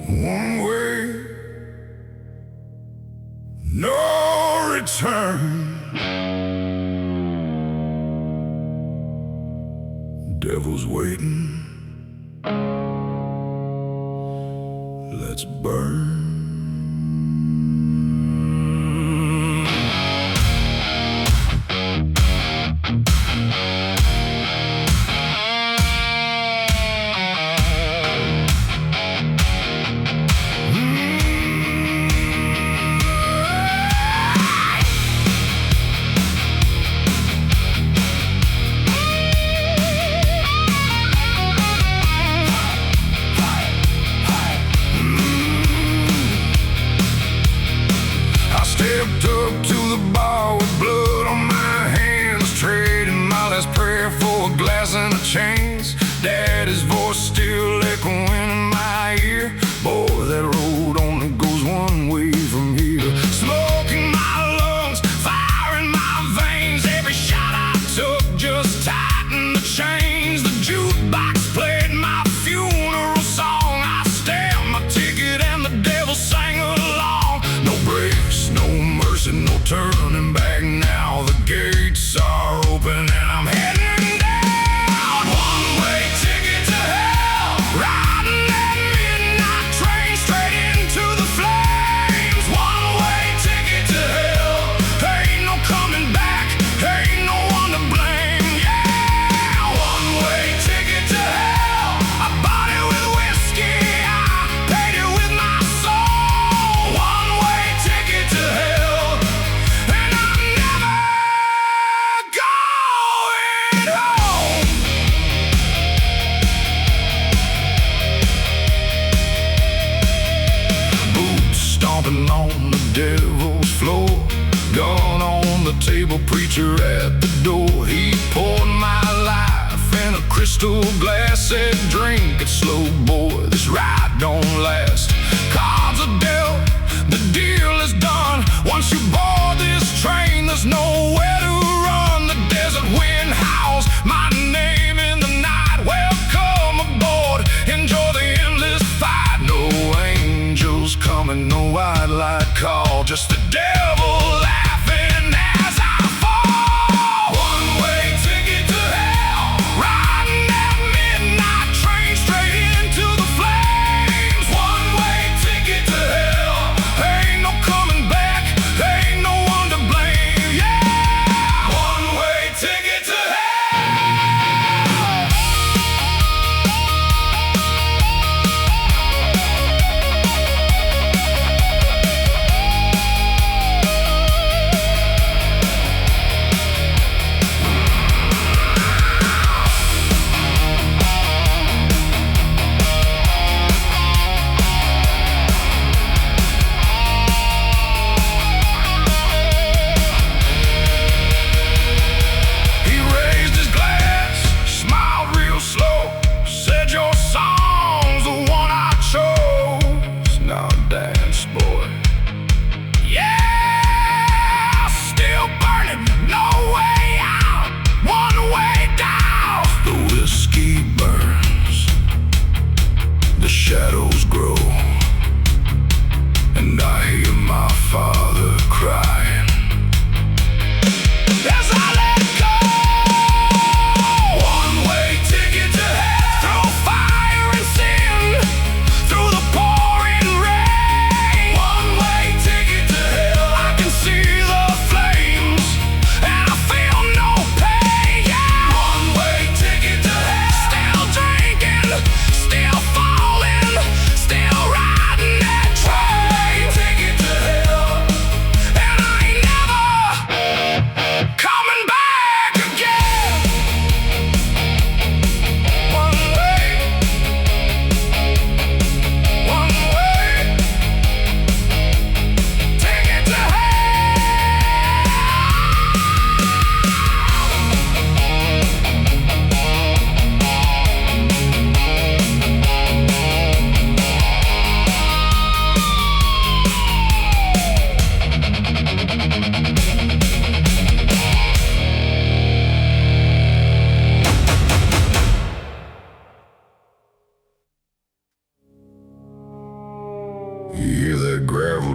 One way, no return. Devil's waiting. Let's burn. Stepped up to the bar with blood on my hands, trading my last prayer for a glass and a chains. Daddy's voice still echoing in my ear. Boy, that road only goes one way from here. Smoke in my lungs, fire in my veins. Every shot I took just tightened the chains. The jukebox played my funeral song. I stamped my ticket and the devil sang along. No brakes, no mercy, no turning back now. The gates are open and I'm heading down. One-way ticket to hell, riding that midnight train straight into the flames. One-way ticket to hell, ain't no coming back, ain't no one to blame. Yeah, one-way ticket to hell. I bought it with whiskey, I paid it with my soul. One-way ticket to hell, and I'm never going home. Boots stomping on the devil's floor, gun on the table, preacher at the door. He poured my life in a crystal glass, said drink it slow, boy, this ride don't last. Cards are dealt, the deal is done. Once you board this train, there's nowhere to run. The desert wind howls my name in the night. Welcome aboard, enjoy the endless fight. No angels coming, no white light call, just the devil laughing as I fall. One-way ticket to hell, riding that midnight train straight into the flames. One-way ticket to hell, ain't no coming back, ain't no one to blame. Yeah,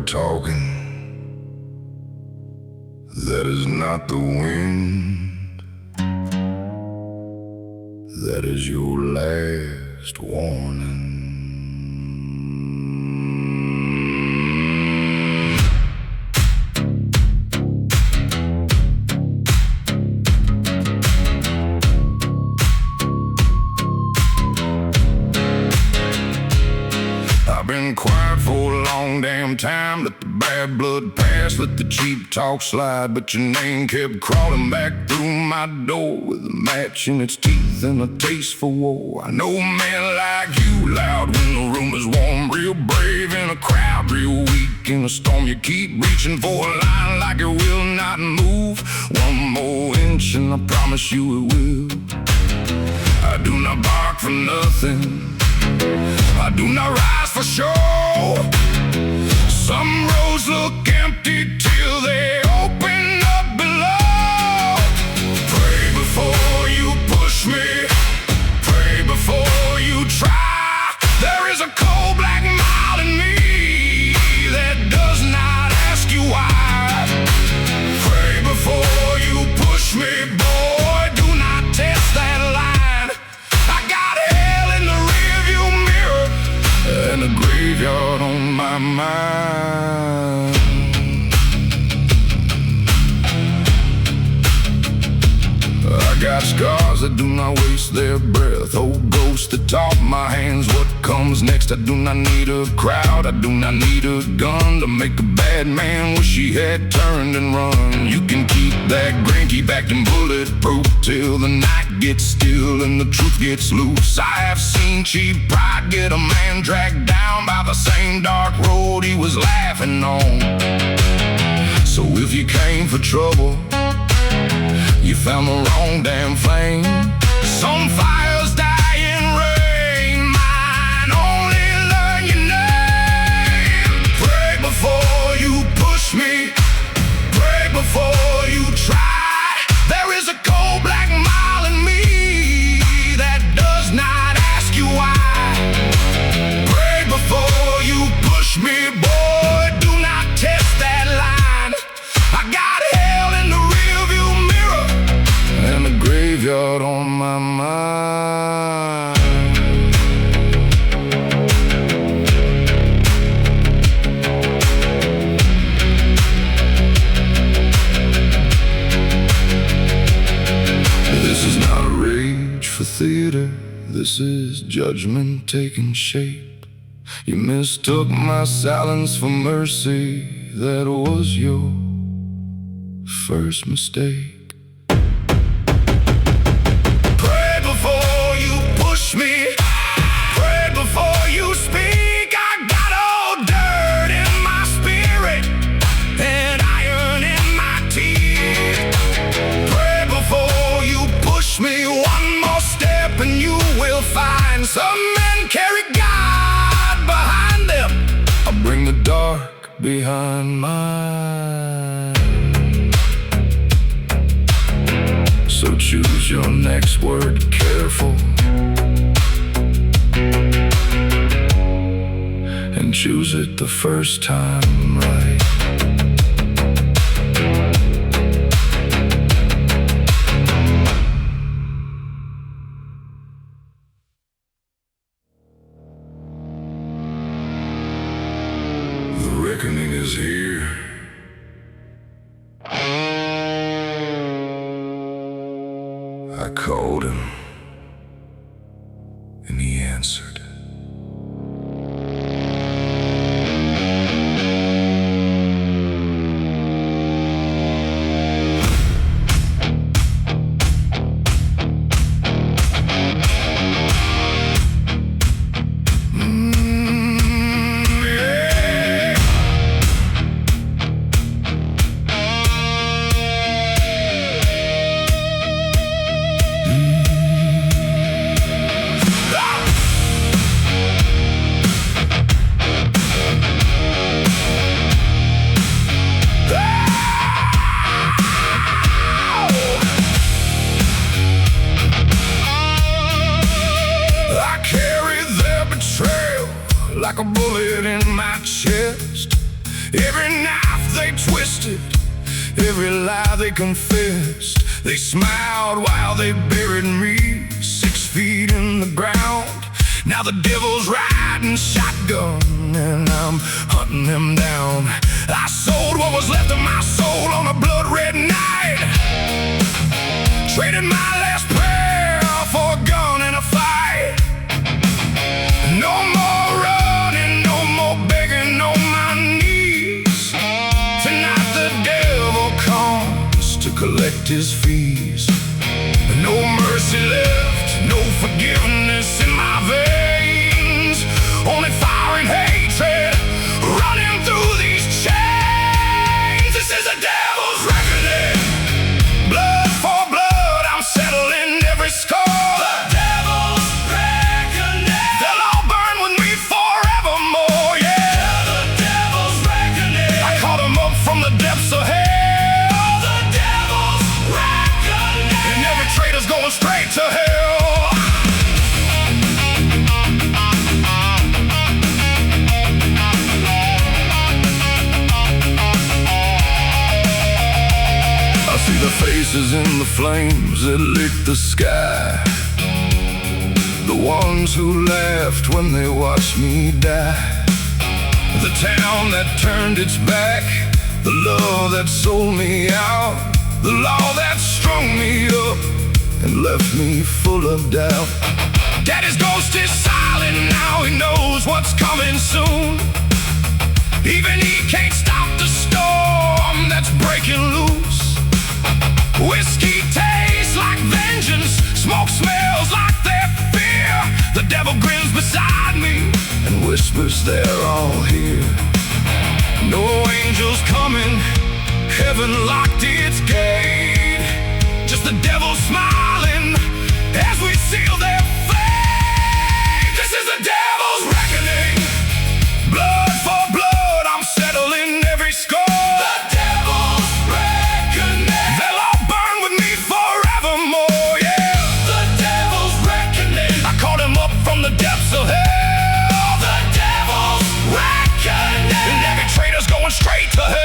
talking. That is not the wind. That is your last warning. I've been quiet for a long damn time. Let the bad blood pass, let the cheap talk slide. But your name kept crawling back through my door, with a match in its teeth and a taste for war. I know men like you, loud when the room is warm, real brave in a crowd, real weak in a storm. You keep reaching for a line like it will not move. One more inch and I promise you it will. I do not bark for nothing, I do not rise for show. Some roads look empty till they open up below. Pray before you push me, pray before you try. There is a cold black mile in me that does not ask you why. Pray before you push me, boy, do not test that line. I got hell in the rearview mirror and a graveyard on my mind. I got scars that do not waste their breath, old ghosts that taught my hands what comes next. I do not need a crowd, I do not need a gun to make a bad man wish he had turned and run. You can keep that grin, keep acting bulletproof till the night gets still and the truth gets loose. I have seen cheap pride get a man dragged down by the same dark road he was laughing on. So if you came for trouble, you found the wrong damn flame. Some fires die in rain, mine only learn your name. Pray before you push me, pray before you try. There is a cold black mile in me that does not ask you why. Pray before you push me, boy, do not test that line. I got hell in the rearview mirror and a graveyard on my mind. This is not rage for theater, this is judgment taking shape. You mistook my silence for mercy, that was your first mistake. Pray before you push me, pray before you speak. I got old dirt in my spirit and iron in my teeth. Pray before you push me, one more step and you will find some men carry God behind them. I'll bring the dark behind mine. So choose your next word careful, and choose it the first time right. The reckoning is here. I called him, and he answered. like a bullet in my chest. Every knife they twisted, every lie they confessed. They smiled while they buried me 6 feet in the ground. Now the devil's riding shotgun and I'm hunting them down. I sold what was left of my soul on a blood-red night, traded my last prayer for a gun and a fight. No more running, no more begging on my knees. Tonight the devil comes to collect his fees. No mercy left, no forgiveness in my veins. Only fire and hatred running through these chains. This is the devil's reckoning. Blood for blood, I'm settling every score. The devil's reckoning. They'll all burn with me forevermore, yeah. The devil's reckoning. I caught them up from the depths of hell. The devil's reckoning. And every traitor's going straight to hell. See the faces in the flames that lick the sky, the ones who laughed when they watched me die. The town that turned its back, the love that sold me out, the law that strung me up and left me full of doubt. Daddy's ghost is silent now, he knows what's coming soon. Even he can't stop the storm that's breaking loose. Whiskey tastes like vengeance, smoke smells like their fear. The devil grins beside me and whispers they're all here. No angels coming, heaven locked its gate. Just the devil smiling as we seal their fate. This is the devil's reckoning. Blood for blood, I'm settling every score. The devil's reckoning. They'll all burn with me forevermore, yeah. The devil's reckoning. I caught him up from the depths of hell. The devil's reckoning. And every traitor's going straight to hell.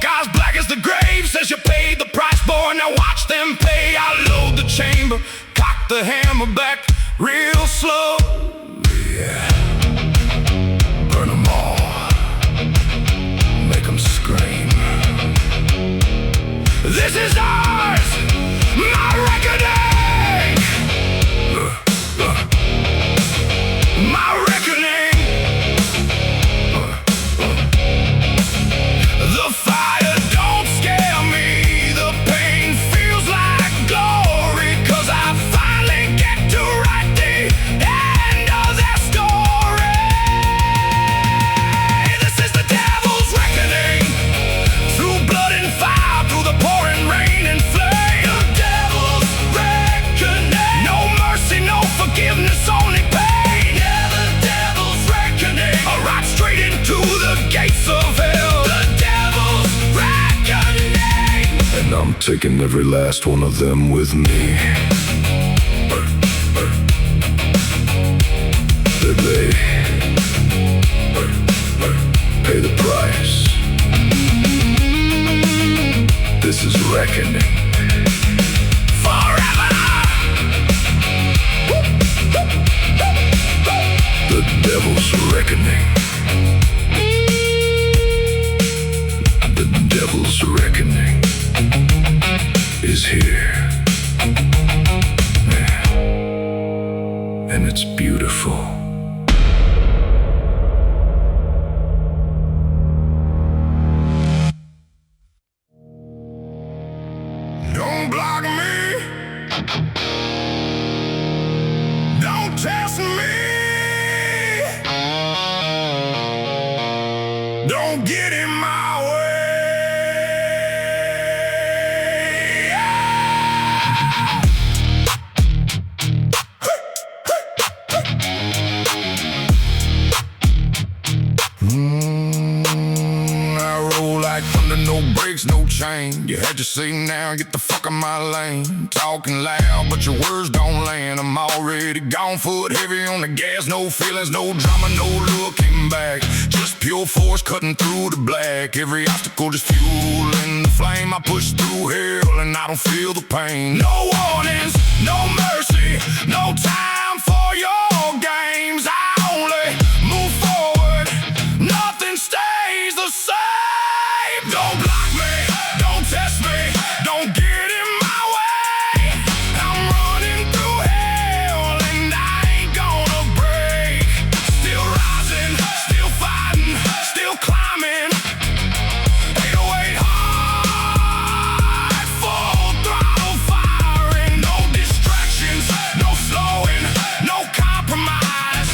Eyes black as the grave, says you paid the price, boy, now watch them pay. I load the chamber, cock the hammer back real slow, yeah. Burn them all, make them scream. This is ours, my reckoning, my reckoning. The fire don't scare me, the pain feels like glory, 'cause I finally get to write the end of their story. This is the devil's reckoning, through blood and fire, through the pouring rain and flame. The devil's reckoning, no mercy, no forgiveness, only pain. Yeah, the devil's reckoning, a right straight into the gates of hell. And I'm taking every last one of them with me. That they pay the price. This is reckoning. Forever! The devil's reckoning. The devil's reckoning is here, and it's beautiful. Don't block me, don't test me, don't get in my way. under, no brakes, no chain. You had to say now, get the fuck in my lane. Talking loud, but your words don't land. I'm already gone, foot heavy on the gas. No feelings, no drama, no looking back. Just pure force cutting through the black. Every obstacle just fueling the flame. I push through hell and I don't feel the pain. No warnings, no mercy, no time for your games. I only move forward, nothing stays the same. Don't block me, don't test me, don't get in my way. I'm running through hell and I ain't gonna break. Still rising, still fighting, still climbing. 808 hard, full throttle firing. No distractions, no slowing, no compromise.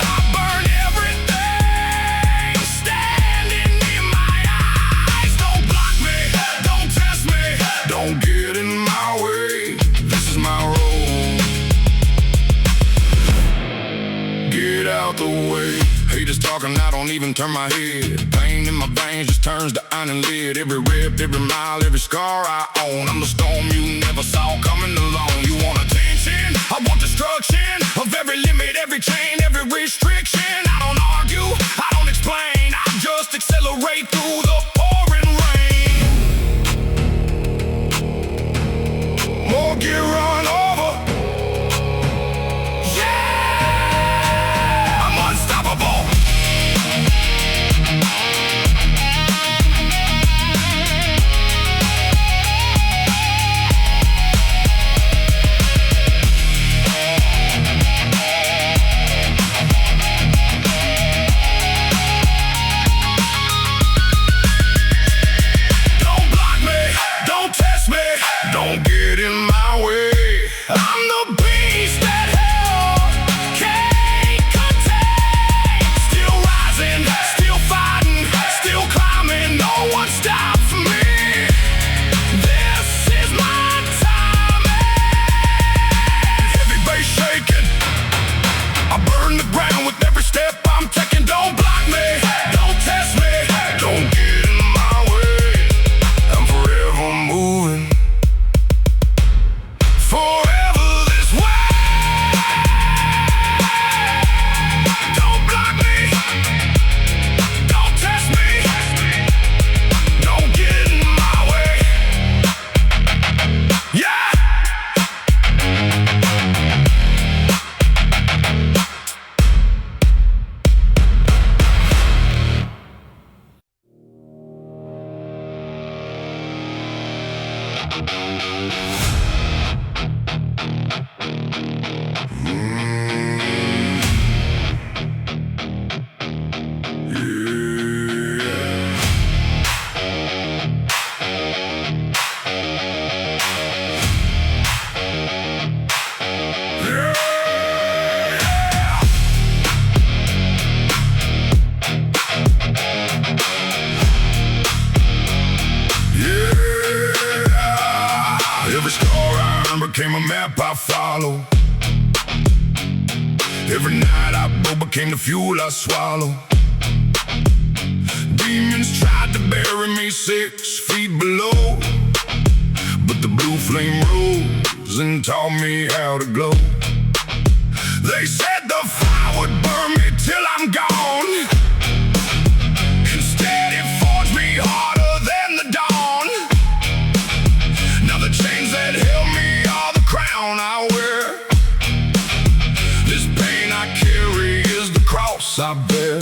I burn everything standing in my eyes. Don't block me, don't test me, don't get in my way. This is my road. Get out the way. Haters talking, I don't even turn my head. Pain in my veins just turns to iron and lead. Every rip, every mile, every scar I own. I'm the storm you never saw coming along. You want attention, I want destruction of every limit, every chain, every restriction. I don't argue, I don't explain, I just accelerate through the pouring rain. More get run over. Yeah, I'm unstoppable. Don't block me, don't test me, don't get in my way. I'm the beast that hell can't contain. Still rising, still fighting, still climbing. No one stops me. This is my time. Heavy bass shaking, I burn the ground with every step I'm taking. Don't block me, don't test me, don't get in my way. I'm forever moving, forever this way. Don't block me, don't test me, don't get in my way. Yeah. Every scar I earned became a map I follow. Every night I broke became the fuel I swallow. Demons tried to bury me 6 feet below, but the blue flame rose and taught me how to glow. They said the fire would burn me till I'm gone. Instead it forged me harder than the dawn. Now the chains that held me are the crown I wear. This pain I carry is the cross I bear.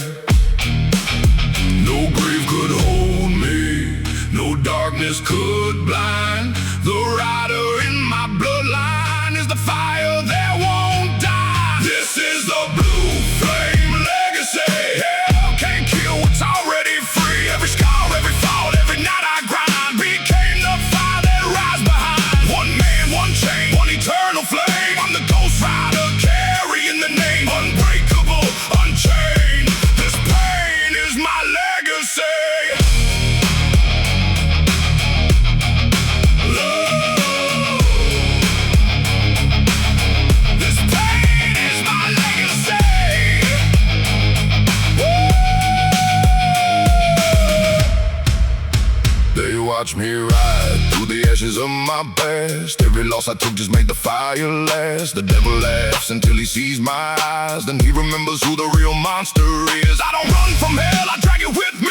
No grave could hold me, no darkness could blind. The rider in my bloodline is the fire that won't die. This is the blue flame legacy. Hell can't kill what's already free. Every scar, every fall, every night I grind became the fire that rise behind. One man, one chain, one eternal flame. I'm the ghost rider carrying the name. Unbreakable, unchained. This pain is my legacy. Love. They watch me ride through the ashes of my past. Every loss I took just made the fire last. The devil laughs until he sees my eyes. Then he remembers who the real monster is. I don't run from hell, I drag it with me.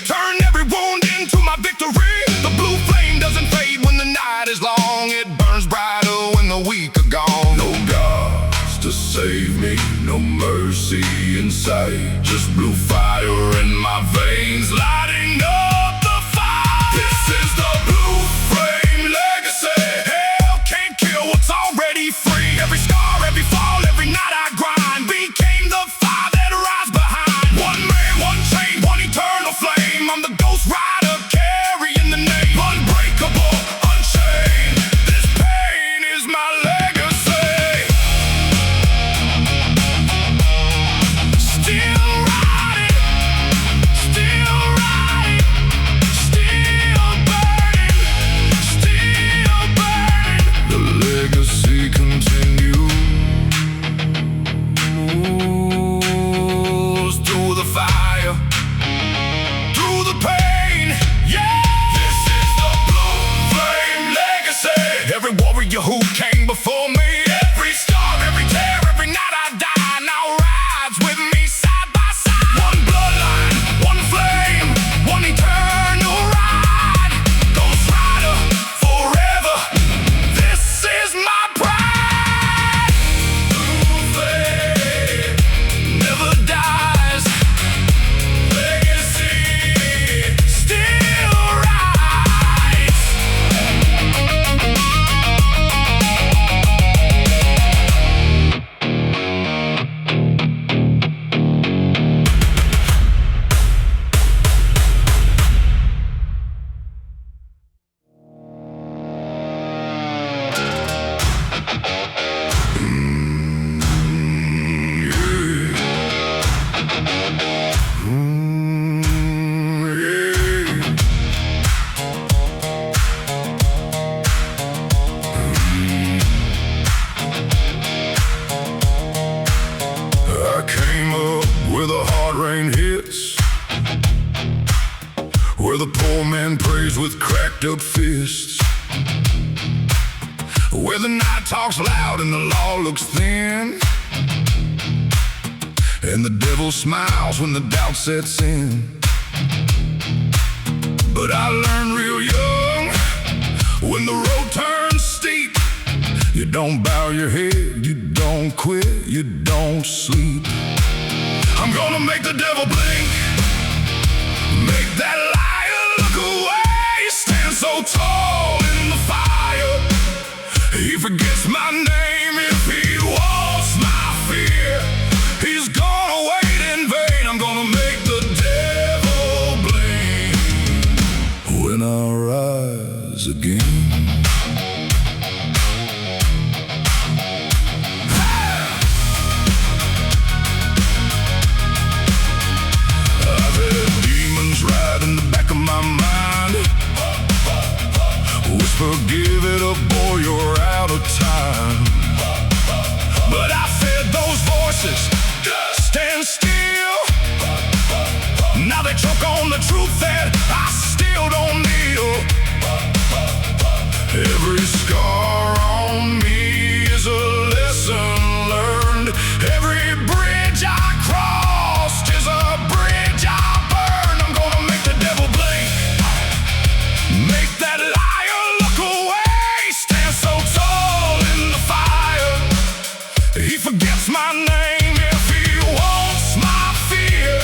Turn every wound into my victory. The blue flame doesn't fade when the night is long. It burns brighter when the weak are gone. No gods to save me, no mercy in sight. Just blue fire in my veins, lighting up the fire. This is the blue flame legacy. Hell can't kill what's already free. Every scar, every fall, every night I grind became the fire that rides behind. One man, one chain, one eternal flame. I'm the ghost rider carrying the name. Unbreakable, unchained. This pain is my legacy. Still riding, still riding, still burning, still burning. The legacy continues through the fire, through the pain. Yeah, this is the blue flame legacy. Every warrior who came before me, every star, every tear, every night I die, now rides with me side by side. One bloodline, one flame, one eternal ride. Ghost rider forever. This is my pride. Blue flame never dies. Legacy still rides. I came up where the hard rain hits, where the poor man prays with cracked up fists, where the night talks loud and the law looks thin, and the devil smiles when the doubt sets in. But I learned real young, when the road turns steep, you don't bow your head, you don't quit, you don't sleep. I'm gonna make the devil blink, make that liar look away. Stand so tall in the fire, he forgets my name if he wants my fear. He's gonna wait in vain. I'm gonna make the devil blink when I rise again. I've had demons ride in the back of my mind, whisper, give it up, boy, you're out of time. But I fed those voices, stand still. Now they choke on the truth that I still don't kneel. Every scar on me is a lesson learned. Every bridge I crossed is a bridge I burned. I'm gonna make the devil blink, make that liar look away. Stand so tall in the fire, he forgets my name if he wants my fear.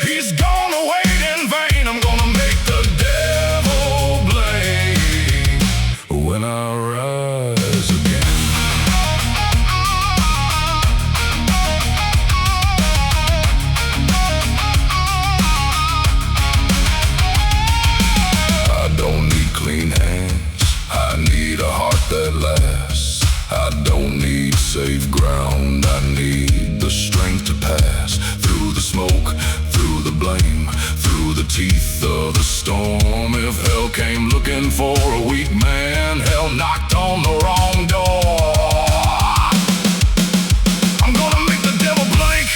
He's gonna wait in vain. I'm gonna make the devil blink when I rise again. I don't need clean hands, I need a heart that lasts. I don't need safe ground, I need the strength to pass through the smoke, through the blame, through the teeth of the storm. If hell came looking for a weak man, hell knocked on the wrong door. I'm gonna make the devil blink,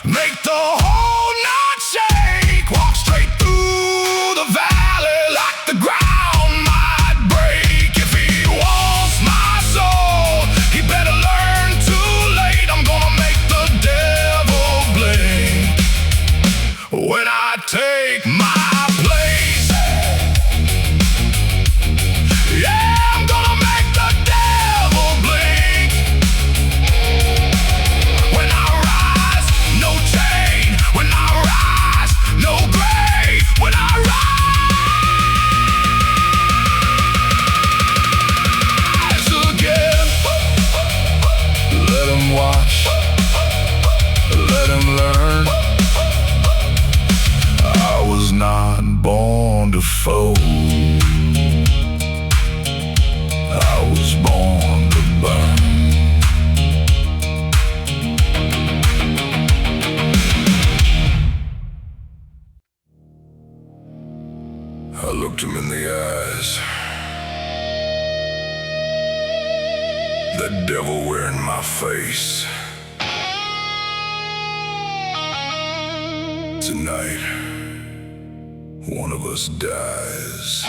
make the whole night shake, walk straight through the valley. I looked him in the eyes. That devil wearing my face. Tonight, one of us dies.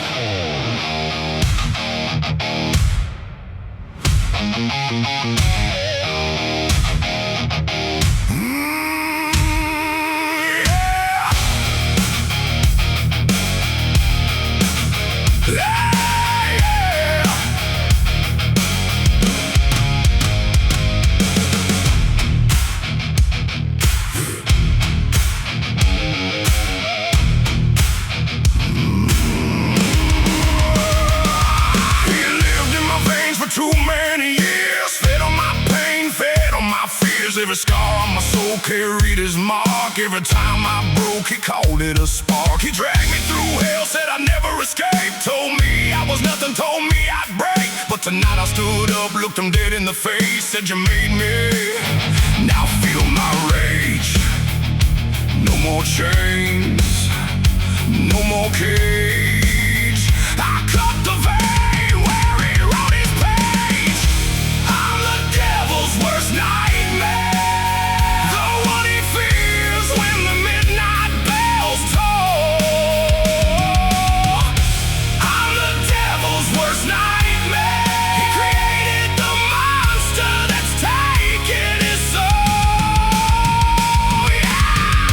Too many years, fed on my pain, fed on my fears. Every scar on my soul carried his mark. Every time I broke, he called it a spark. He dragged me through hell, said I'd never escape. Told me I was nothing, told me I'd break. But tonight I stood up, looked him dead in the face. Said you made me, now feel my rage. No more chains, no more cage. I cut the vein where he wrote his page. I'm the devil's worst nightmare, the one he fears when the midnight bells toll. I'm the devil's worst nightmare. He created the monster that's taking his soul. Yeah,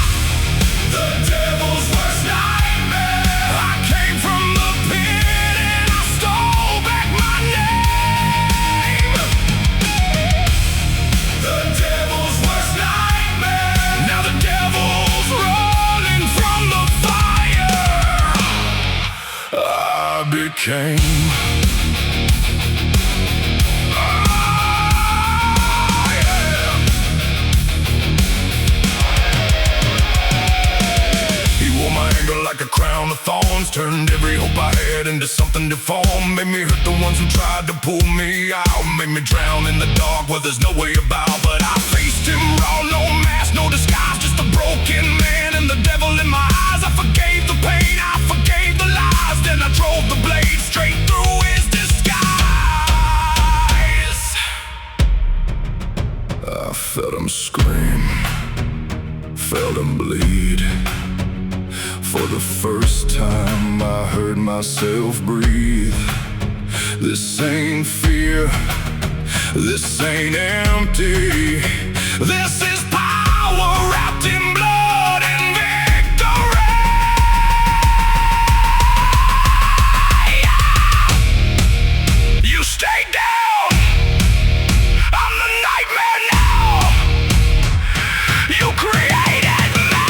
the devil's worst nightmare. I came from the pit and I stole back my name. The devil's worst nightmare. Now the devil's running from the fire I became. He wore my anger like a crown of thorns, turned every hope I had into something deformed. Made me hurt the ones who tried to pull me out, made me drown in the dark where there's no way about. But I faced him raw, no mask, no disguise, just a broken man and the devil in my eyes. I forgave the pain, I forgave the lies, then I drove the blade straight through his disguise. I felt him scream, felt him bleed. For the first time I heard myself breathe. This ain't fear, this ain't empty. This is power wrapped in blood and victory. You stay down, I'm the nightmare now. You created me.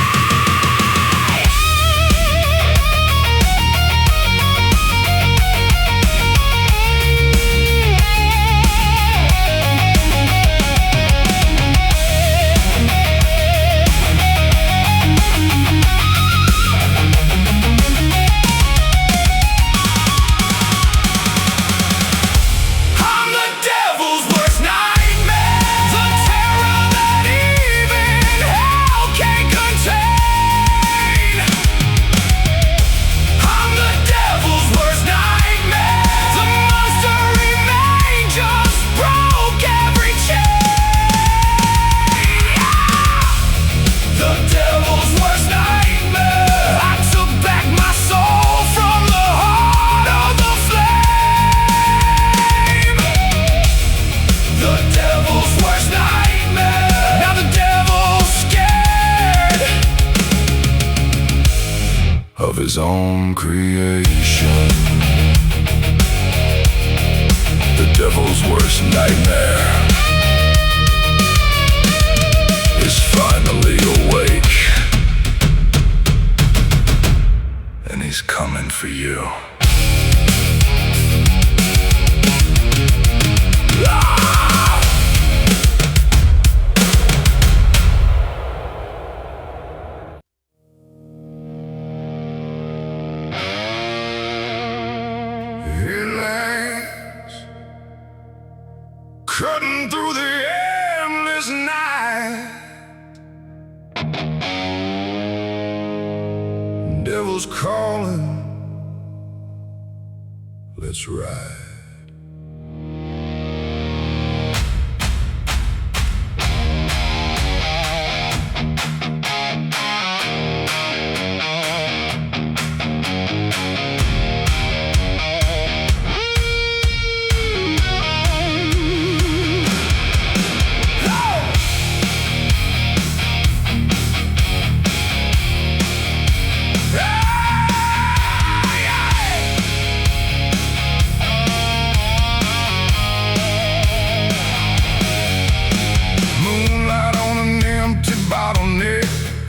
I'm the devil's worst nightmare, the terror that even hell can't contain. I'm the devil's worst nightmare, the monster he made just broke every chain. The devil's worst nightmare. I took back my soul from the heart of the flame. The devil's worst nightmare. Now the devil's scared of his own creation. The devil's worst nightmare is finally awake, and he's coming for you. Headlights cutting through the endless night. Devil's calling, let's ride.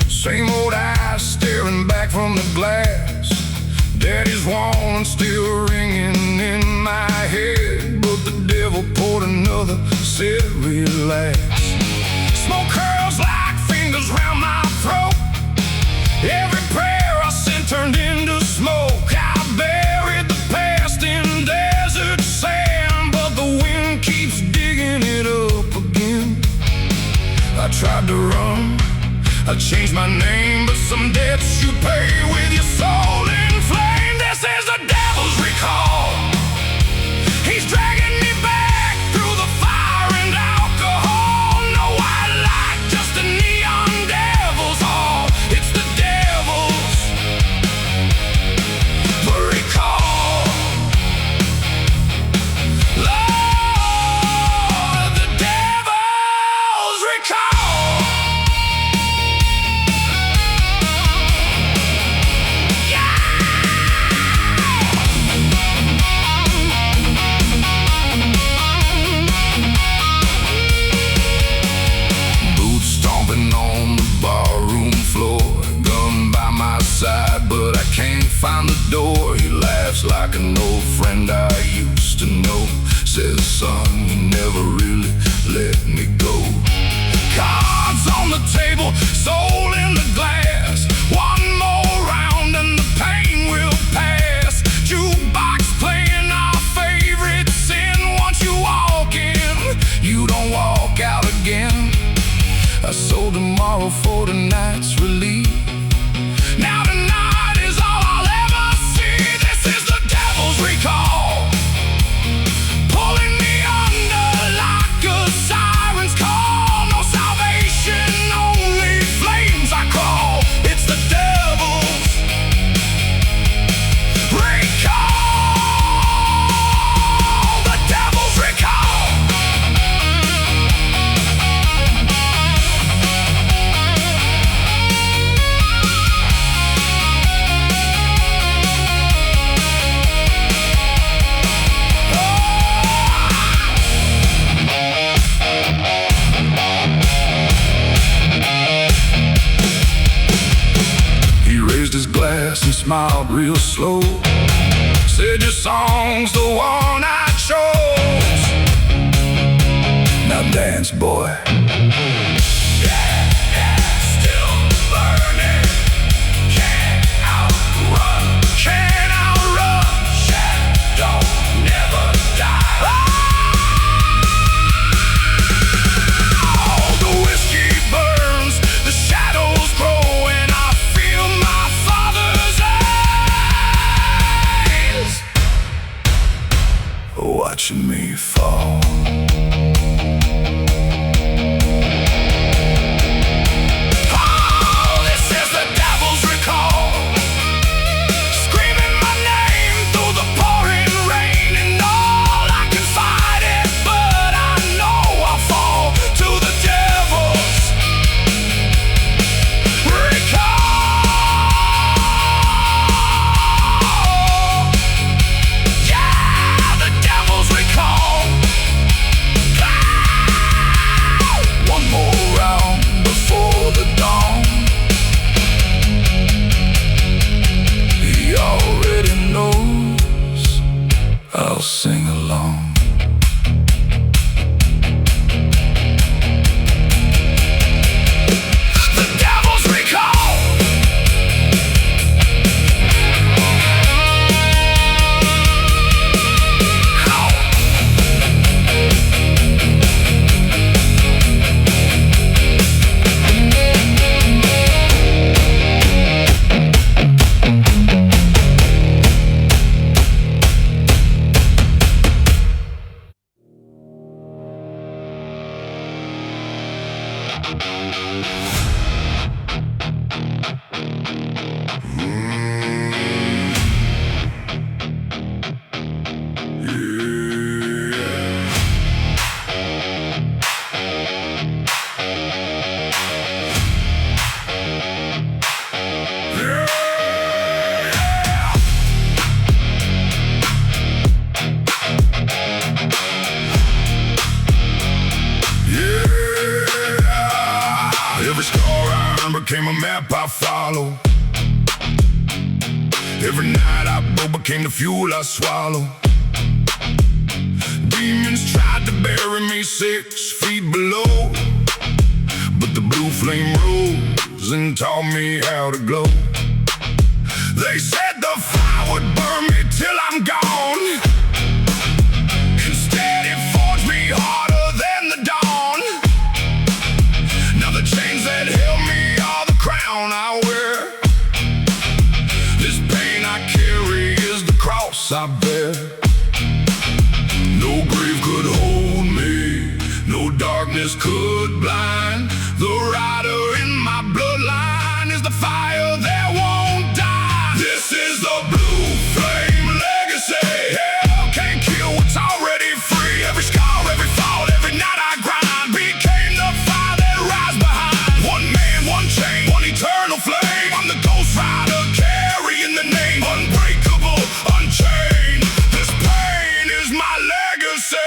Same old eyes staring back from the glass. Daddy's warning still ringing in my head, but the devil poured another, said relax. Smoke curls like fingers round my throat. Every prayer I sent turned into smoke. I buried the past in desert sand, but the wind keeps digging it up again. I tried to run, I changed my name, but some debts you pay with your soul in flame. This is the devil's recall. He's dragging me back through the fire and alcohol. No white light, just a neon devil's hall. It's the devil's recall. Lord, the devil's recall. But I can't find the door. He laughs like an old friend I used to know. Says, son, you never really let me go. Cards on the table, soul in the glass. One more round and the pain will pass. Jukebox playing our favorite sin. Once you walk in, you don't walk out again. I sold tomorrow for tonight's relief. Now tonight is all I'll ever see. This is the devil's recall, pulling me under like a siren's call. No salvation, only flames I crawl. It's the devil's recall. The devil's recall. And smiled real slow. Said your song's the one I chose. Now dance, boy. Yeah, still learning. Can't outrun. Can't outrun. Shadow never die. Oh, the whiskey burns, the shadows grow, and I feel my father's eyes watching me fall. Oh, this is the devil's recall, screaming my name through the pouring rain, and all I can fight it, but I know I'll fall to the devil's recall. Yeah, the devil's recall. became a map I follow. Every night I broke became the fuel I swallow. Demons tried to bury me 6 feet below, but the blue flame rose and taught me how to glow. They said the fire would burn me till I'm gone. Instead it forged me harder than the dawn. Now the chains that held me are the crown I wear. This pain I carry is the cross I bear. No grave could hold me, no darkness could blind. The rider in my bloodline is the fire that won't die. This is the blue flame legacy. Hell can't kill what's already free. Every scar, every fall, every night I grind became the fire that rides behind. One man, one chain, one eternal flame. I'm the ghost rider carrying the name. Unbreakable, unchained. This pain is my legacy.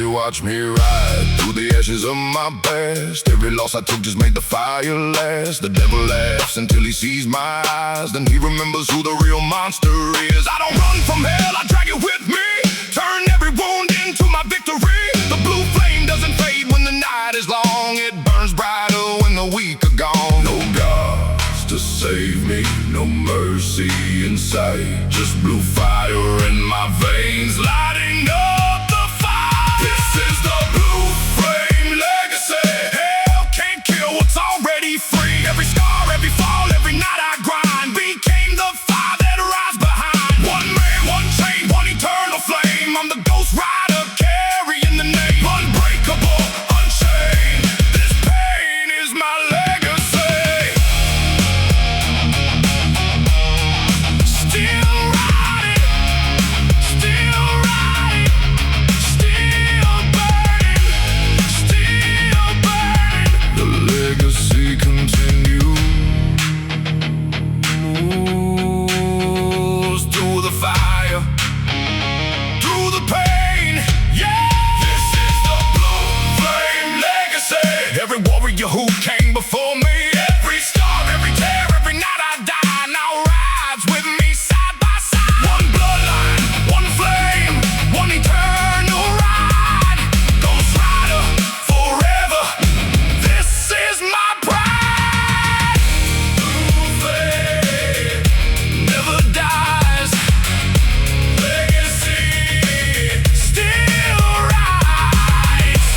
Watch me ride through the ashes of my past. Every loss I took just made the fire last. The devil laughs until he sees my eyes. Then he remembers who the real monster is. I don't run from hell, I drag it with me. Turn every wound into my victory. The blue flame doesn't fade when the night is long. It burns brighter when the weak are gone. No gods to save me, no mercy in sight. Just blue fire in my veins, lighting up the fire. This is the blue flame legacy. Hell can't kill what's already free. Every scar, every fall, every night I grind became the fire that rides behind. One man, one chain, one eternal flame. I'm the ghost rider carrying the name. Unbreakable, unchained. This pain is my legacy. Still riding, still riding, still burning, still burning. The legacy continues through the fire, through the pain. Yeah, this is the blue flame legacy. Every warrior who came before me, every star, every tear, every night I die, now rides with me side by side. One bloodline, one flame, one eternal ride. Ghost rider forever. This is my pride. Blue flame never dies. Legacy still rides.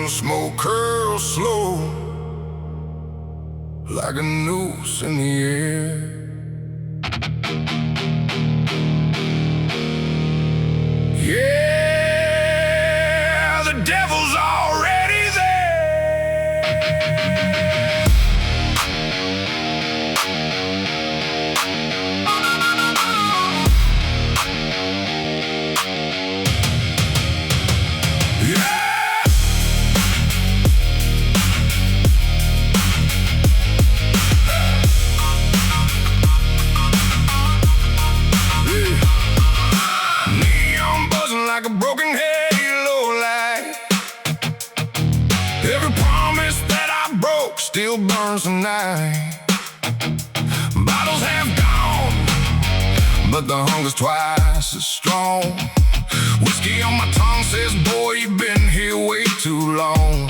Smoke curls slow like a noose in the air. Yeah, the devil's already there. Yeah. Neon buzzing like a broken halo light. Every promise that I broke still burns tonight. Bottles have gone, but the hunger's twice as strong. Whiskey on my tongue says, boy, you've been here way too long.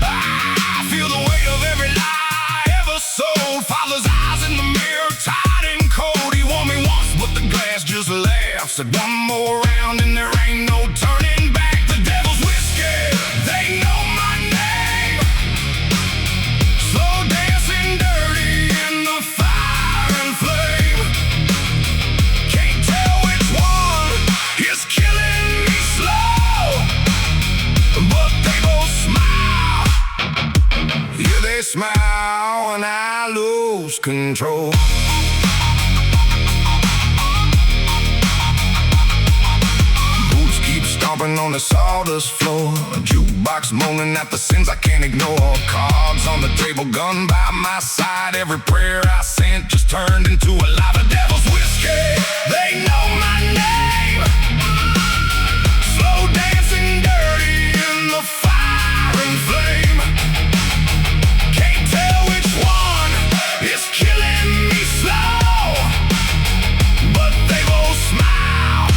I feel the weight of every lie ever sold. Father's eyes in the mirror, tight and cold. He warned me once, but the glass just laughs. Said one more round and there ain't no turning back. The devil's whiskey, they know my name. Slow dancing dirty in the fire and flame. Can't tell which one is killing me slow. lose control. Boots keep stomping on the sawdust floor. A jukebox moaning at the sins I can't ignore. Cards on the table, gun by my side. Every prayer I sent just turned into a lot of devil's whiskey. They know my name. Slow dancing dirty in the fire and flame. Can't tell which one is killing me slow, but they both smile.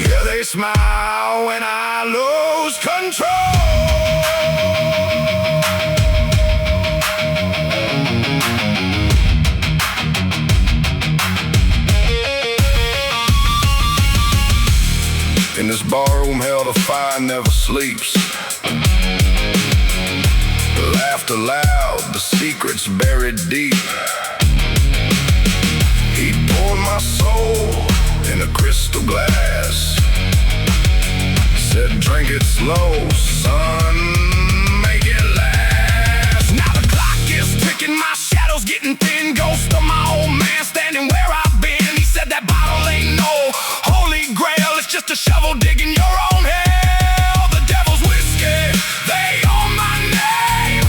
Yeah, they smile when I lose control. In this barroom, hell, the fire never sleeps. Laughter loud, the secrets buried deep. He poured my soul in a crystal glass. Said, drink it slow, son, make it last. Now the clock is ticking, my shadow's getting thin. Ghost of my old man standing where I've been. He said that bottle ain't no holy grail, it's just a shovel digging your own hell. The devil's whiskey, they own my name.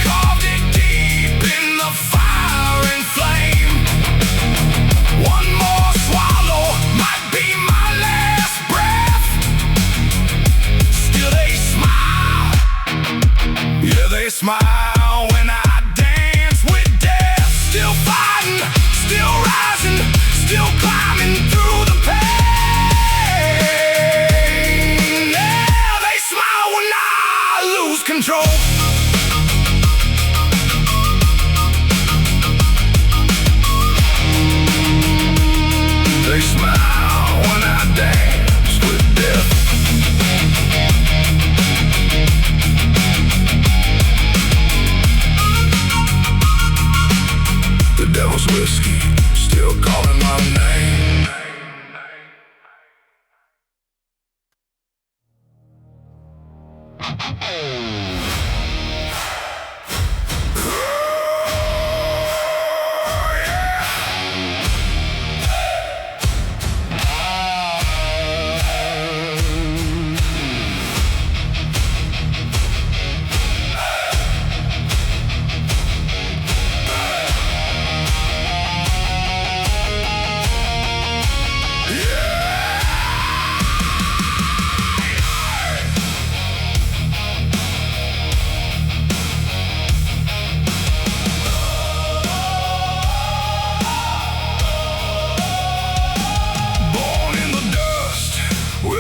Carved it deep in the fire and flame. One more swallow might be my last breath. Still they smile. Yeah, they smile when I dance with death. Still fighting, still rising, still climbing through the pain. Yeah, they smile when I lose control. They smile when I dance with death. The devil's whiskey still calling my name.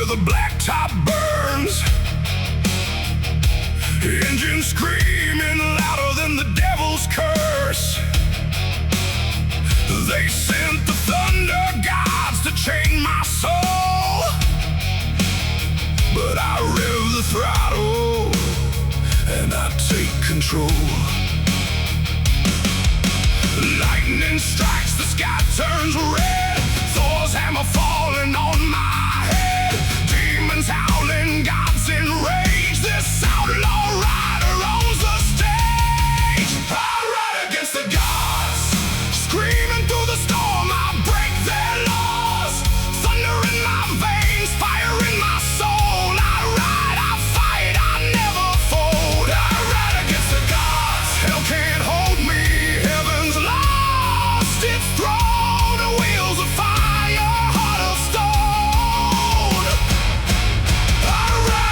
The black top burns, engine screaming louder than the devil's curse. They sent the thunder gods to chain my soul, but I rev the throttle and I take control. Lightning strikes, the sky turns red. Thor's hammer falling on my head. Demons howling, gods in rage. This outlaw rider owns the stage. I ride against the gods, screaming through the storm. I break their laws. Thunder in my veins, fire in my soul. I ride, I fight, I never fold. I ride against the gods. Hell can't hold me. Heaven's lost its throne. The wheels of fire, heart of stone. I ride.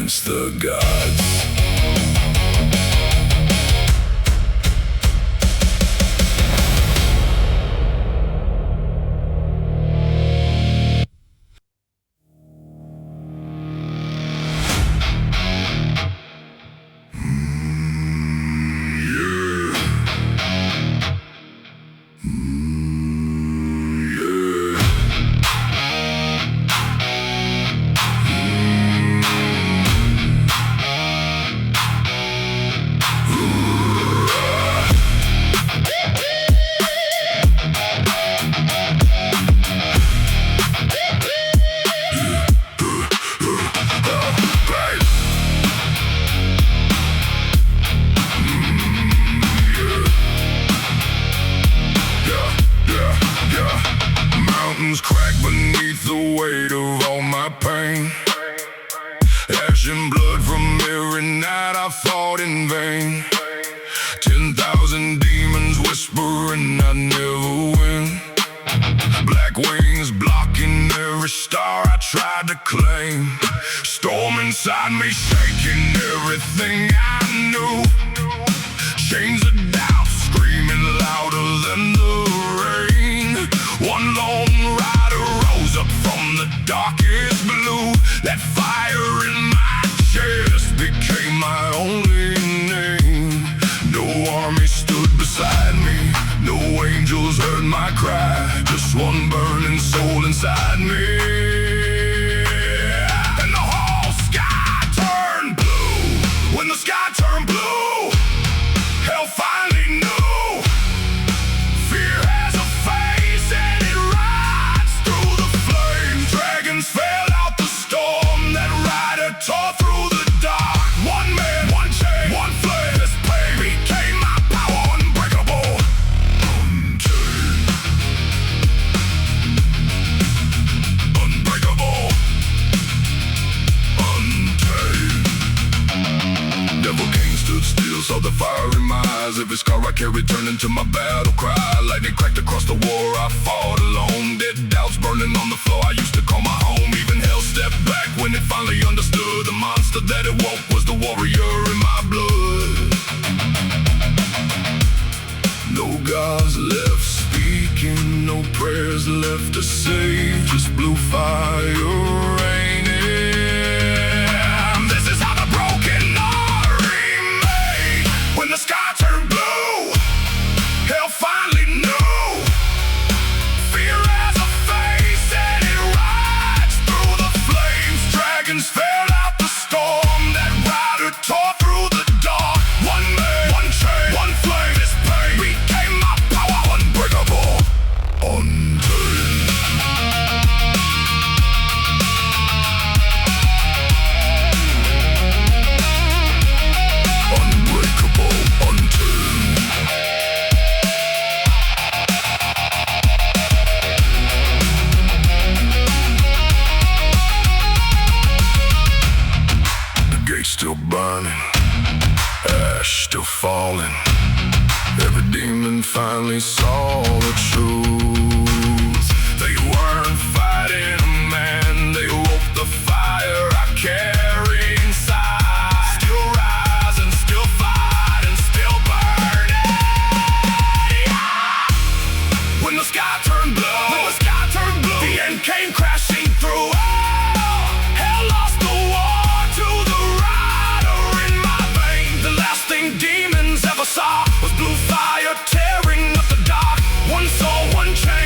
against the gods. Mountains crack beneath the weight of all my pain. Ash and blood from every night I fought in vain. 10,000 demons whispering I'd never win. Black wings blocking every star I tried to claim. Storm inside me shaking everything I knew. Chains of doubt screaming louder than the rain. One lone rider rose up from the darkest blue. That fire in my chest became my only name. No army stood beside me, no angels heard my cry. Just one burning soul inside me. And the whole sky turned blue. When the sky turned blue, hell finally knew. Fear has a face and it rides through the flames. Dragons fell out the storm, that rider tore through the dark. One man, one chain, one flame. This pain became my power, unbreakable, untamed. Unbreakable, untamed. Devil King stood still, saw the fire in my eyes. Every scar I carried turned into my battle cry. Lightning cracked across the war I fought alone. Dead doubts burning on the floor I used to call my home. Even hell stepped back when it finally understood. The monster that it woke was the warrior in my blood. No gods left speaking, no prayers left to save. Just blue fire raining. This is how the broken are remade. When the sky turned blue, hell finally knew. Fear has a face and it rides through the flames. Dragons fell out the storm, that rider tore through the dark. One man, one chain, one flame. This pain became my power, unbreakable, untamed. Unbreakable, untamed. The gate's still burning, ash still falling. Every demon finally saw the truth. They weren't fighting a man, they woke the fire I carry inside. Still rising, still fighting, still burning. When the sky turned blue, the end came crashing through. Hell lost the war to the rider in my veins. The last thing demons ever saw was blue fire tearing up the dark. One soul, one chain.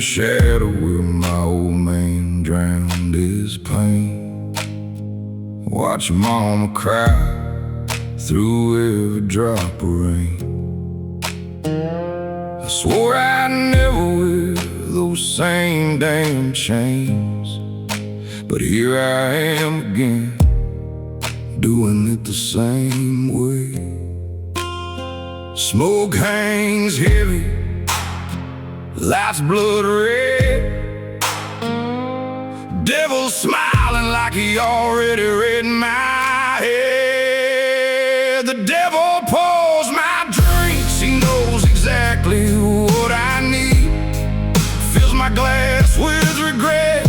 shadow where my old man drowned his pain. Watch mama cry through every drop of rain. I swore I'd never wear those same damn chains, but here I am again, doing it the same way. Smoke hangs heavy, life's blood red. Devil smiling like he already read my head. The devil pours my drinks, he knows exactly what I need. Fills my glass with regret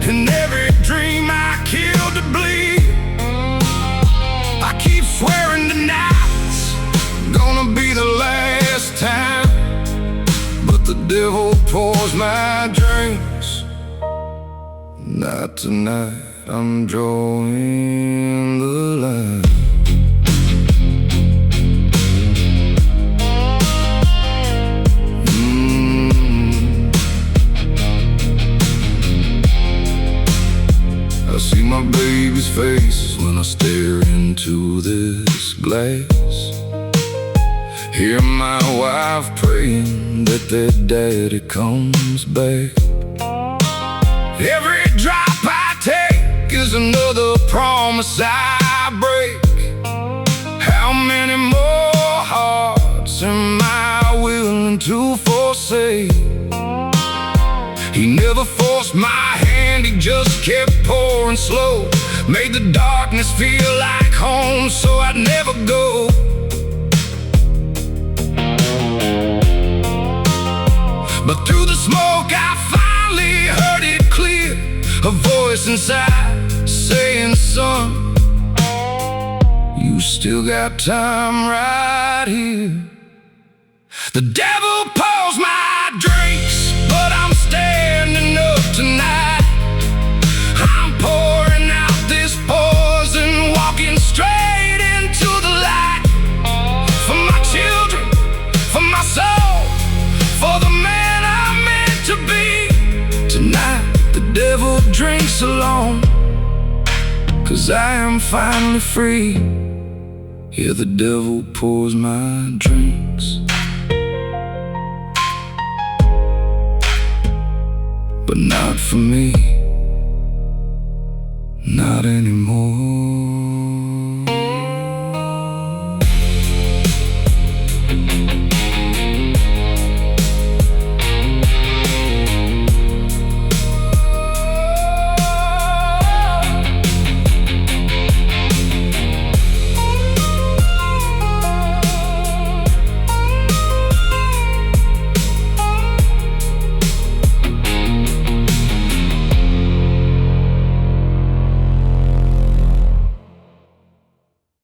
and every dream I killed to bleed. I keep swearing tonight's gonna be the last time, but the devil pours my drinks. Not tonight, I'm drawing the line. I see my baby's face when I stare into this glass. Hear my wife praying that their daddy comes back. Every drop I take is another promise I break. How many more hearts am I willing to forsake? He never forced my hand, he just kept pouring slow. Made the darkness feel like home, so I'd never go. But through the smoke I finally heard it clear, a voice inside saying, son, you still got time right here. The devil pours my drinks, but I'm standing up tonight. I'm pouring out this poison, walking straight into the light. For my children, for my soul, for the man I'm meant to be. Tonight the devil drinks alone, 'cause I am finally free. Yeah, the devil pours my drinks, but not for me, not anymore.